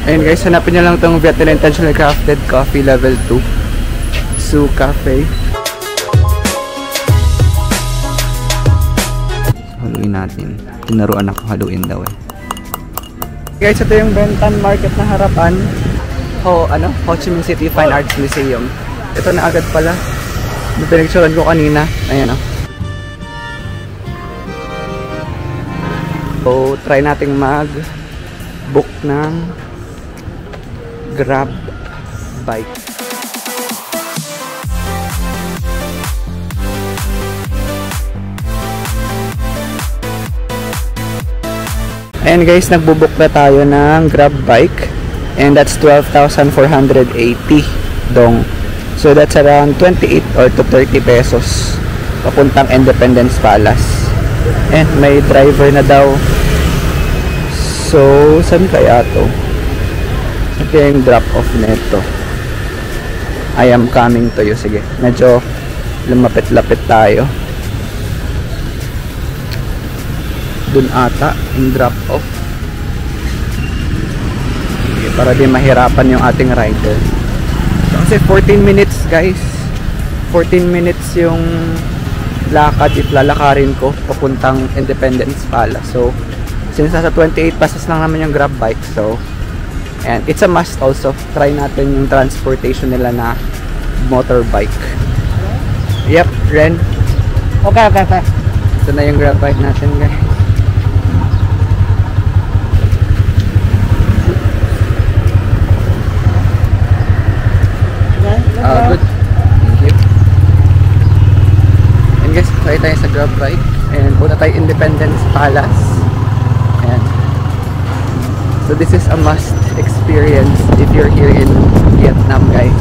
Ayun guys, hanapin nyo lang itong Vietnam Intentionally Crafted Coffee Level 2 Su Cafe. Haluin natin. Tinaruan ako haluin daw eh. Guys, ito yung Bentan Market na harapan. Ho Chi Minh City Fine Arts Museum. Ito na agad pala. Pinagsuran ko kanina. Ayan o. So, try nating mag-book ng Grab bike. Ayan guys, nagbubook na tayo ng Grab bike and that's 12,480 dong. So that's around 28 or to 30 pesos papuntang Independence Palace. And may driver na daw. So, saan kaya to? Ito yung drop off neto. I am coming to you. Sige, medyo lumapit-lapit tayo. Dun ata yung drop off. Okay, para di mahirapan yung ating rider. So, kasi 14 minutes guys, 14 minutes yung lakad if lalakarin ko papuntang Independence Palace. So since nasa 28 pesos lang naman yung Grab bike, so and it's a must also try natin yung transportation nila na motorbike. Yep, Ren. Okay. Ito na yung Grab bike natin guys. Good. Thank you. And guys, try tayo sa Grab bike. And punta tayo Independence Palace. And so this is a must experience if you're here in Vietnam guys.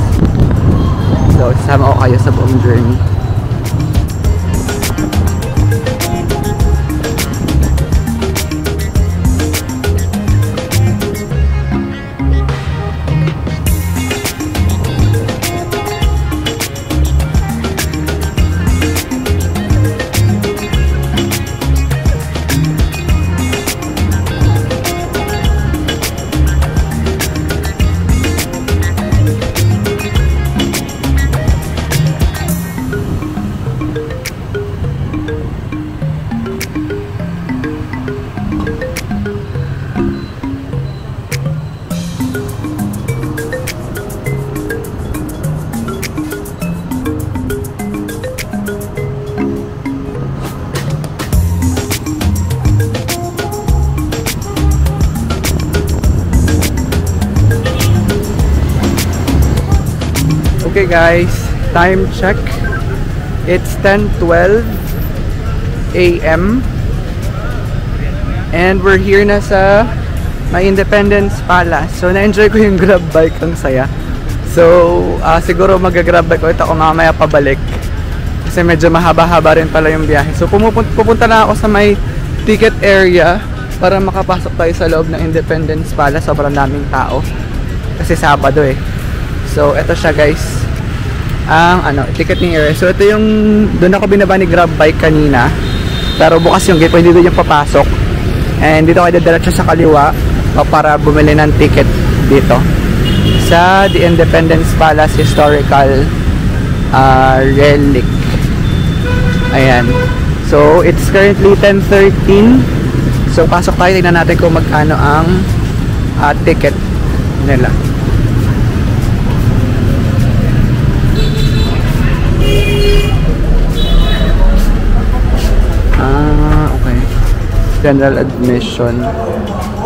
So sama ko kayo sa buong journey. Okay guys, time check. It's 10:12 AM and we're here na sa may Independence Palace. So na-enjoy ko yung Grab bike, ang saya. So siguro mag-grab bike ulit ako mamaya pabalik kasi medyo mahaba-haba rin pala yung biyahe. So pupunta na ako sa may ticket area para makapasok tayo sa loob ng Independence Palace. Sobrang daming tao kasi Sabado eh. So eto siya guys, ang ticketing area. So ito yung doon ako binaba ni Grab bike kanina, pero bukas yung gate, hindi doon yung papasok. And dito kayo diretso sa kaliwa para bumili ng ticket dito sa The Independence Palace Historical Relic. Ayan. So it's currently 10:13. So pasok tayo, tingnan natin kung magkano ang ticket nila. Okay. General admission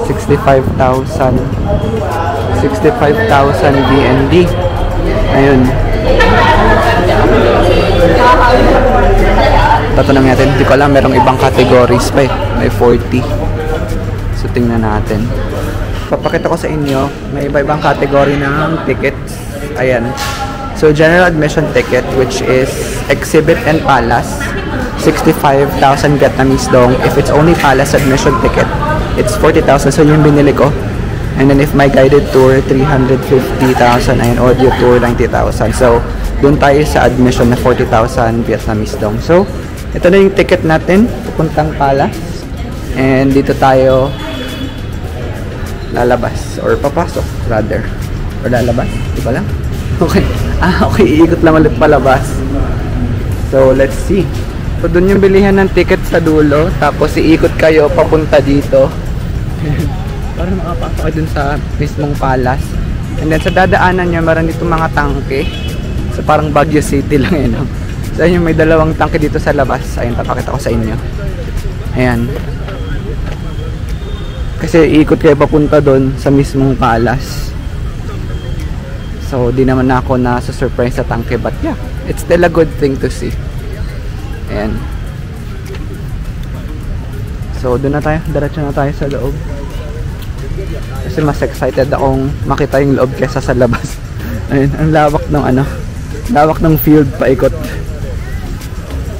65,000 VND. Ayun. Tatanong natin, hindi ko alam, merong ibang categories pa eh. May 40. So tingnan natin. Papakita ko sa inyo, may iba-ibang category ng tickets. Ayan. So general admission ticket, which is exhibit and palace, 65,000 Vietnamese dong. If it's only palace admission ticket, it's 40,000. So yung binili ko. And then if my guided tour, 350,000. And audio tour, 90,000. So doon tayo sa admission na 40,000 Vietnamese dong. So ito na yung ticket natin pupuntang palace. And dito tayo lalabas or papasok rather, or lalabas, di ba lang? Okay, okay, iikot lang ulit palabas. So let's see. So dun yung bilihan ng ticket sa dulo, tapos iikot kayo papunta dito para makapasok kayo dun sa mismong palace. And then sa dadaanan nyo, meron dito mga tangke. So parang Baguio City lang yun, no? So yun, may dalawang tangke dito sa labas. Ayun, papakita ko sa inyo. Ayan. Kasi iikot kayo papunta doon sa mismong palace. So di naman ako na surprise sa tangke, but yeah, it's still a good thing to see. Ayan. So doon na tayo, diretso na tayo sa loob. Kasi mas excited akong makita yung loob kesa sa labas. Ayun, ang lawak ng lawak ng field paikot.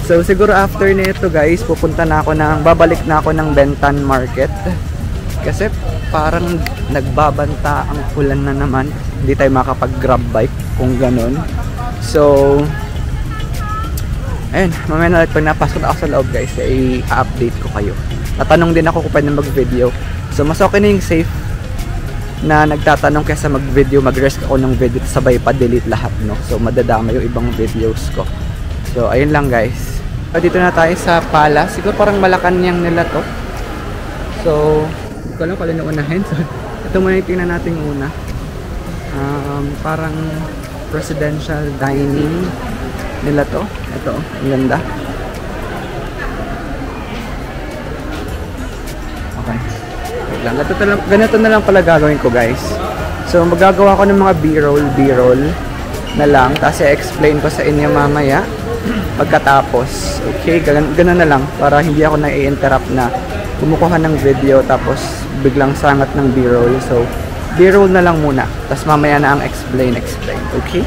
So siguro after nito guys, babalik na ako ng Bentan Market. Kasi parang nagbabanta ang ulan na naman. Hindi tayo makapag-grab bike kung ganun. So ayun, mamaya na ulit pag napasok na ako sa loob guys, i-update ko kayo. Tatanong din ako kung pwede mag-video. So mas okay na yung safe na nagtatanong kaysa mag-video, mag-risk ako ng video sabay pa-delete lahat, no? So madadama yung ibang videos ko. So ayun lang guys. So, dito na tayo sa palace. Siguro parang Malacanang nila to. So hindi ko alam kung alin na unahin. So ito muna yung tingnan natin una. Parang presidential dining nila to. Ito, ang ganda. Okay. Ganito na lang pala gagawin ko guys. So magagawa ko ng mga b-roll na lang, tapos i-explain ko sa inyo mamaya pagkatapos. Okay, ganun na lang para hindi ako na-i-interrupt na kumukuha ng video tapos biglang sangat ng b-roll. So b-roll na lang muna, tapos mamaya na ang explain. Okay?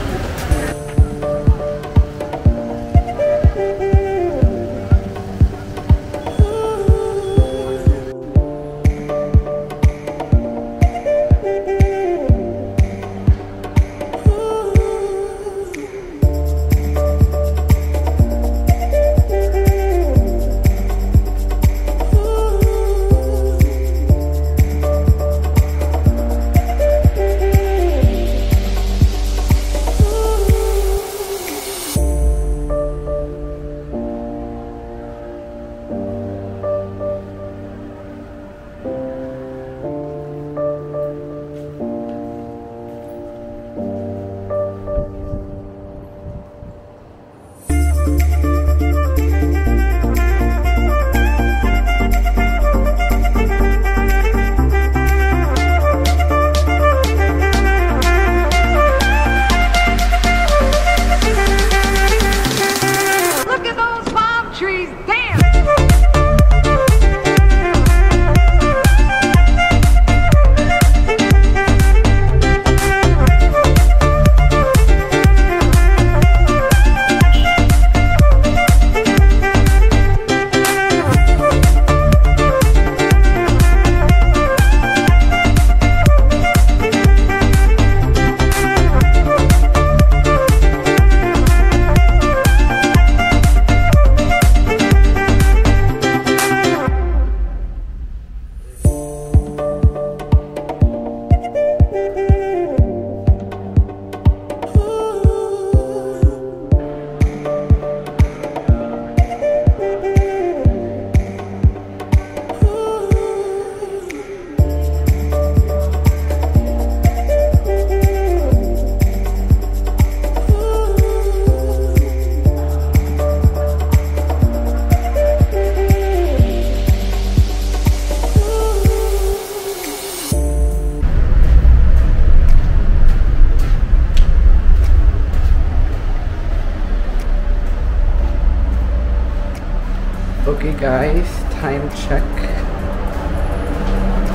Okay guys, time check.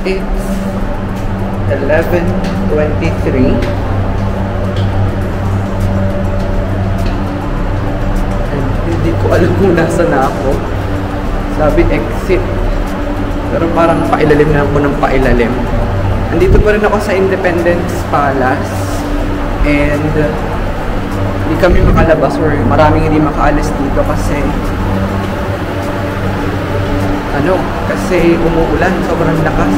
It's 11:23. And hindi ko alam kung nasa na ako. Sabi exit. Pero parang pailalim na ako ng pailalim. Nandito pa rin ako sa Independence Palace. And hindi kami makalabas or maraming hindi makaalis dito kasi kasi umuulan, sobrang lakas.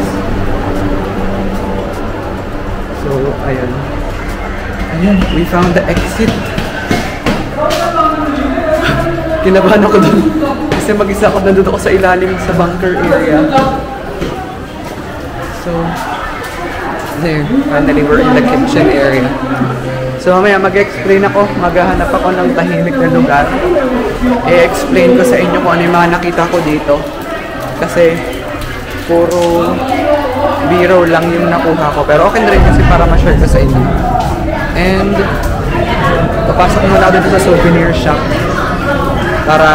Ayun. Ayun, we found the exit. Kinabahan ako dun. Kasi mag-isa ako, nandun ako sa ilalim sa bunker area. So, there. Finally, we're in the kitchen area. So, mamaya mag-explain ako. Maghahanap ako ng tahimik na lugar. I-explain ko sa inyo kung ano yung mga nakita ko dito. Kasi, puro biro lang yung nakuha ko. Pero okay na rin kasi para ma-share ko sa inyo. And, papasok muna ako dito sa souvenir shop para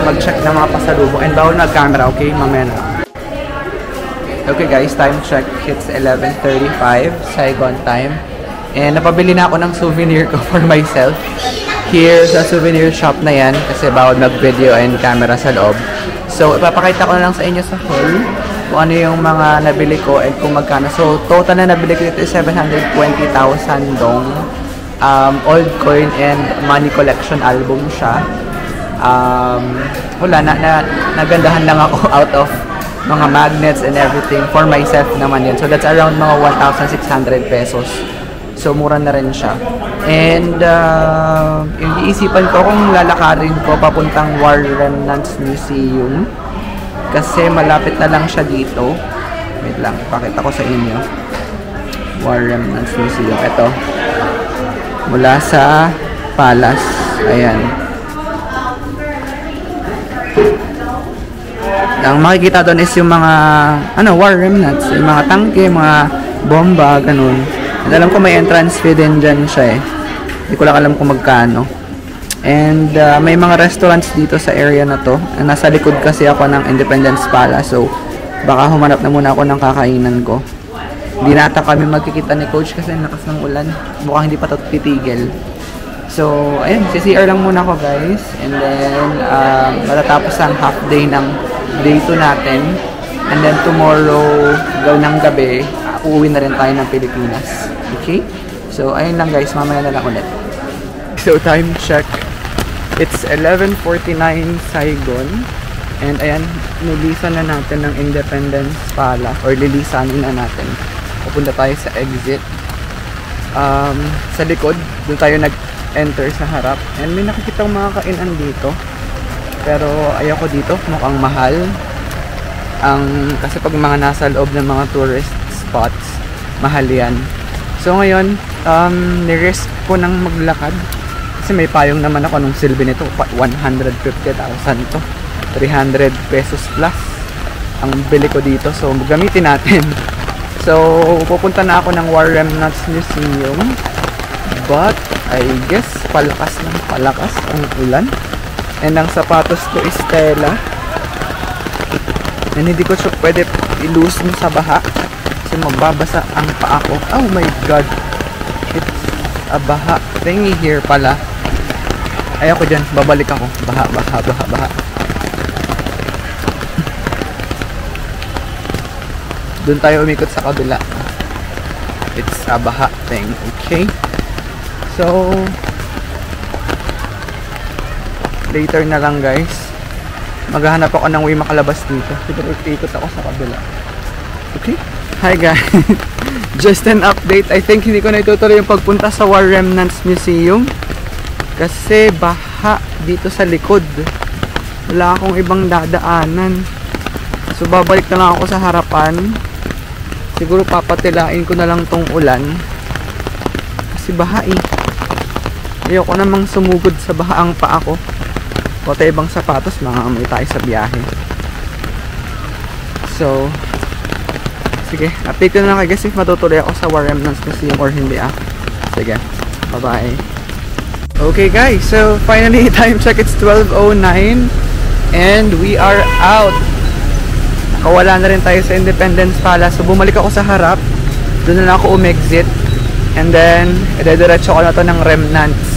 mag-check ng mga pasalubong. And bawal mag-camera, okay? Mamaya na. Okay guys, time check. It's 11:35 Saigon time. And napabili na ako ng souvenir ko for myself. Here sa souvenir shop na yan. Kasi bawal mag-video and camera sa loob. So, ipapakita ko na lang sa inyo sa haul kung ano yung mga nabili ko and kung magkano. So, total na nabili ko dito is 720,000 dong. Old coin and money collection album siya. Wala, nagandahan lang ako out of mga magnets and everything for myself naman yun. So that's around mga 1,600 pesos. So mura na rin siya. And yung iisipan ko kung lalakarin ko papuntang War Remnants Museum. Kasi malapit na lang siya dito. Wait lang, pakita ko sa inyo. War Remnants Museum. Ito. Mula sa Palace. Ayan. Ang makikita doon is yung mga war remnants, yung mga tangke, mga bomba, ganun. And alam ko may entrance fee din dyan siya eh. Hindi ko lang alam kung magkano. And may mga restaurants dito sa area na to. Nasa likod kasi ako ng Independence Palace, so baka humanap na muna ako ng kakainan ko. Hindi na ata kami magkikita ni Coach kasi lakas ng ulan. Mukhang hindi pa ito titigil. So, ayun, CCR lang muna ako guys. And then, matatapos ang half day ng day 2 natin. And then tomorrow, ng gabi, uuwi na rin tayo ng Pilipinas. Okay? So, ayun lang guys, mamaya na lang ulit. So, time check. It's 11:49 Saigon. And ayan, nilisan na natin ng Independence Palace. Or lilisanin na natin. Pupunta tayo sa exit. Sa likod, doon tayo nag-enter sa harap. And may nakikita mga kainan dito. Pero ayoko dito, mukhang mahal. Kasi pag mga nasa loob ng mga tourist spots, mahal yan. So ngayon, ni-risk ko ng maglakad. Kasi may payong naman ako nung silbi nito. 150,000 to. 300 pesos plus ang bili ko dito. So gamitin natin. So pupunta na ako ng War Remnants Museum. But I guess palakas ng palakas ang ulan. And ang sapatos ko is tela. And hindi ko siya pwede i-loose mo sa baha. Kasi magbabasa ang paa ko. Oh my god. It's a baha thingy here pala. Ayoko dyan. Babalik ako. Baha. Doon tayo umikot sa kabila. It's a baha thing. Okay? So, later na lang guys. Maghahanap ako ng way makalabas dito. Siguro ikot ako sa kabila. Okay? Hi guys. Just an update. I think hindi ko na itutuloy yung pagpunta sa War Remnants Museum. Kasi baha dito sa likod. Wala akong ibang dadaanan. So babalik na lang ako sa harapan. Siguro papatilain ko na lang tong ulan. Kasi baha eh. Ayoko namang sumugod sa baha ang paa ko. O tayo ibang sapatos, mangangamoy tayo sa biyahe. So, sige, update ko na lang guys if matutuloy ako sa War Remnants Museum or hindi Sige, bye-bye. Okay guys, so finally time check, it's 12:09 and we are out. Nakawala na rin tayo sa Independence Palace. So bumalik ako sa harap. Doon na ako umexit. And then, idediretso ko na to ng Remnants.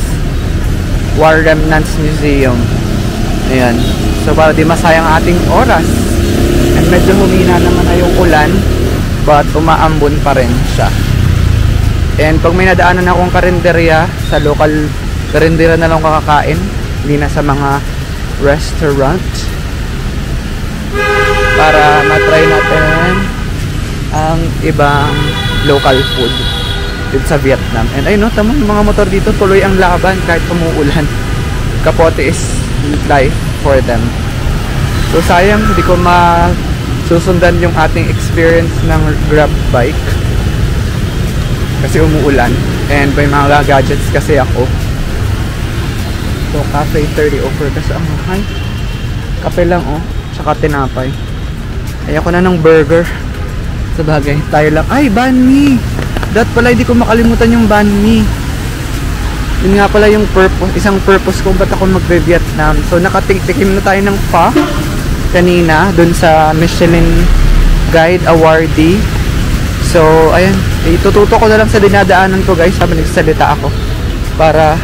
War Remnants Museum. Ayan. So para di masayang ating oras. And medyo humina naman na yung ulan. But umaambon pa rin siya. And pag may nadaanan akong karinderya, sa local karinderya na lang kakakain. Hindi na sa mga restaurant. Para matry natin ang ibang local food. dito sa Vietnam. And ayun, no, tama yung mga motor dito, tuloy ang laban kahit umuulan. Kapote is life for them. So sayang hindi ko masusundan yung ating experience ng grab bike kasi umuulan and may mga gadgets kasi ako. So cafe 30 offer kasi ang mahal. Kape lang oh, tsaka tinapay. Ayoko na ng burger. Sa bagay, tayo lang. Ay, banh mi! Dapat pala hindi ko makalimutan yung banh mi. Yun nga pala yung purpose, isang purpose kung ba't ako magbe-Vietnam. So nakatikim na tayo ng pho kanina dun sa Michelin Guide awardee. So ayan, itututo ko na lang sa dinadaanan ko guys habang nagsasalita ako para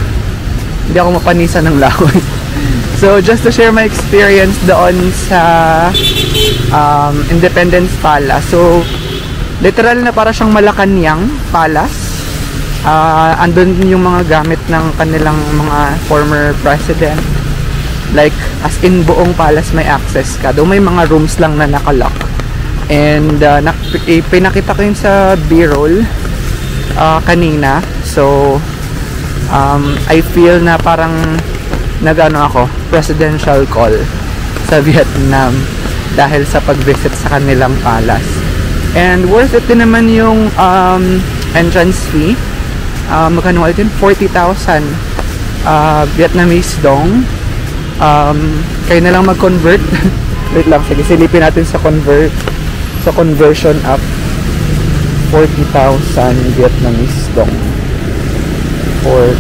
hindi ako mapanisan ng lakoy. So just to share my experience doon sa Independence Palace. So literal na para siyang Malacanang Palace. Andun yung mga gamit ng kanilang mga former president, like as in buong palace may access ka, though may mga rooms lang na nakalock. And pinakita ko yun sa B-roll kanina. So I feel na parang nagano ako presidential call sa Vietnam dahil sa pag-visit sa kanilang palace. And worth it din naman yung entrance fee. Magkano ulit yun? 40,000 Vietnamese dong. Kayo na lang mag-convert. Wait lang, sige, silipin natin sa conversion app. 40,000 Vietnamese dong. 1, 2,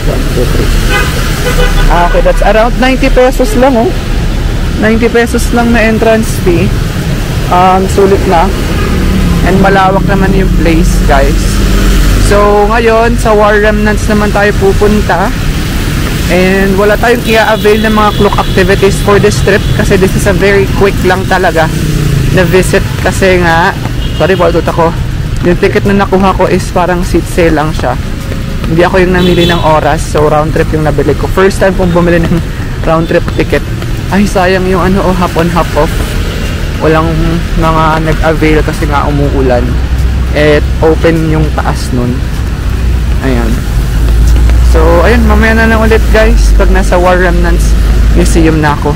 3. Okay, that's around 90 pesos lang oh. 90 pesos lang na entrance fee. Sulit na. And malawak naman yung place guys. So ngayon sa War Remnants naman tayo pupunta. And wala tayong i-avail ng mga cloak activities for this trip kasi this is a very quick lang talaga na visit kasi nga, sorry po, ako yung ticket na nakuha ko is parang seat sale lang siya. Hindi ako yung namili ng oras, so round trip yung nabili ko. First time kong bumili ng round trip ticket. Ay sayang yung ano, hop on hop off. Walang mga nag-avail kasi nga umuulan. At open yung taas nun. Ayan. So, ayun, mamaya na lang ulit guys pag nasa War Remnants Museum na ako.